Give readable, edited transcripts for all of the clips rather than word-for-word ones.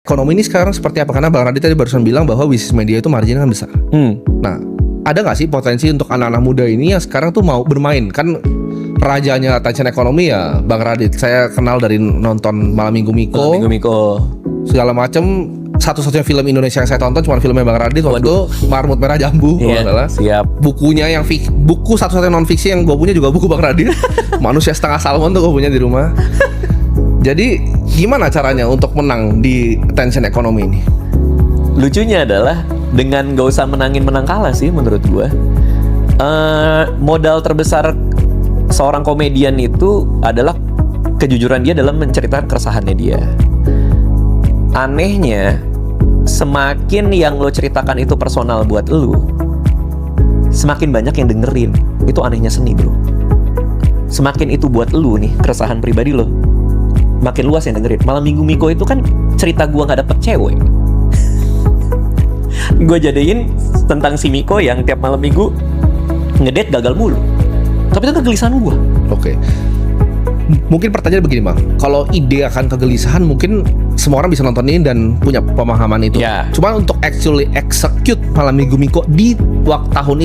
Ekonomi ini sekarang seperti apa? Karena Bang Radit tadi barusan bilang bahwa bisnis media itu marginnya kan besar. Nah, ada nggak sih potensi untuk anak-anak muda ini yang sekarang tuh mau bermain? Kan rajanya attention ekonomi ya Bang Radit. Saya kenal dari nonton Malam Minggu Miko. Segala macem. Satu-satunya film Indonesia yang saya tonton cuma filmnya Bang Radit waktu itu Marmut Merah Jambu kalau nggak salah. Siap. Bukunya yang buku satu-satunya non fiksi yang gue punya juga buku Bang Radit. Manusia Setengah Salmon tuh gue punya di rumah. Jadi gimana caranya untuk menang di attention ekonomi ini? Lucunya adalah dengan gak usah menangin menang kalah sih menurut gua. Modal terbesar seorang komedian itu adalah kejujuran dia dalam menceritakan keresahannya dia. Anehnya, semakin yang lo ceritakan itu personal buat lo, semakin banyak yang dengerin. Itu anehnya seni, bro. Semakin itu buat lo nih, keresahan pribadi lo, makin luas yang dengerin. Malam Minggu Miko itu kan cerita gua gak dapet cewek. Gue jadiin tentang si Miko yang tiap malam minggu ngedate gagal mulu. Tapi itu kegelisahan gue. Oke. Mungkin pertanyaan begini Bang, kalau ide akan kegelisahan mungkin semua orang bisa nonton ini dan punya pemahaman itu. Ya. Cuma untuk actually execute Malam Minggu Miko di waktu tahun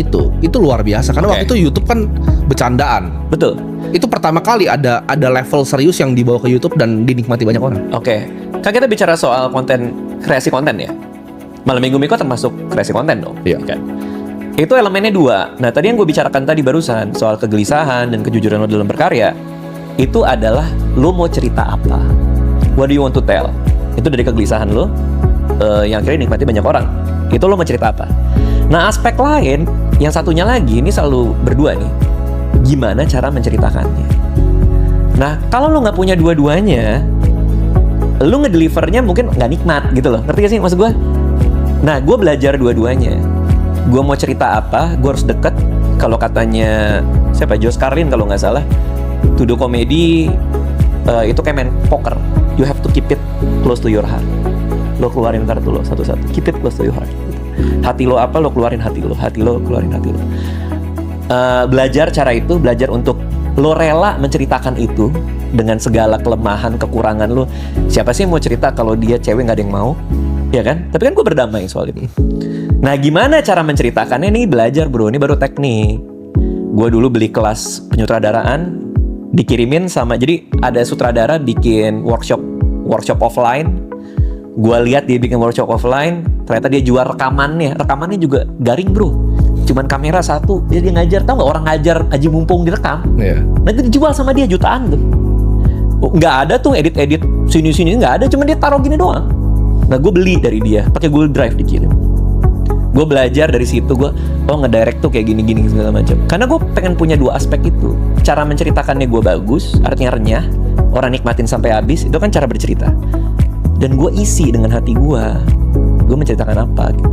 itu luar biasa. Karena waktu itu YouTube kan bercandaan. Betul. Itu pertama kali ada level serius yang dibawa ke YouTube dan dinikmati banyak orang. Oke. Kan kita bicara soal konten, kreasi konten ya. Malam Minggu Miko termasuk kreasi konten dong. Iya. Kan? Itu elemennya dua. Nah tadi yang gue bicarakan tadi barusan soal kegelisahan dan kejujuran lo dalam berkarya, itu adalah lo mau cerita apa, what do you want to tell. Itu dari kegelisahan lo yang akhirnya dinikmati banyak orang. Itu lo mau cerita apa. Nah aspek lain, yang satunya lagi, ini selalu berdua nih, gimana cara menceritakannya. Nah kalau lo nggak punya dua-duanya, lo ngedelivernya mungkin nggak nikmat gitu loh. Ngerti gak sih maksud gue? Nah, gue belajar dua-duanya. Gue mau cerita apa, gue harus deket. Kalau katanya siapa, Josh Carlin kalau nggak salah, to do comedy itu kayak main poker. You have to keep it close to your heart. Lo keluarin kartu lo satu-satu. Keep it close to your heart. Hati lo apa, lo keluarin hati lo. Hati lo, keluarin hati lo. Belajar cara itu, belajar untuk lo rela menceritakan itu dengan segala kelemahan, kekurangan lo. Siapa sih yang mau cerita kalau dia cewek nggak ada yang mau? Ya kan? Tapi kan gue berdamai soal itu. Nah gimana cara menceritakannya nih, belajar bro, ini baru teknik. Gue dulu beli kelas penyutradaraan, dikirimin sama, jadi ada sutradara bikin workshop offline. Gue lihat dia bikin workshop offline, ternyata dia jual rekamannya juga garing bro. Cuman kamera satu, dia ngajar, tau gak orang ngajar Haji Mumpung direkam. Nah itu dijual sama dia jutaan tuh. Nggak ada tuh edit sini-sini, nggak ada, cuma dia taruh gini doang. Nah gue beli dari dia, pakai Google Drive dikirim. Gue belajar dari situ, gue ngedirect tuh kayak gini-gini segala macam. Karena gue pengen punya dua aspek itu. Cara menceritakannya gue bagus, artinya renyah, orang nikmatin sampai habis, itu kan cara bercerita. Dan gue isi dengan hati gue menceritakan apa gitu.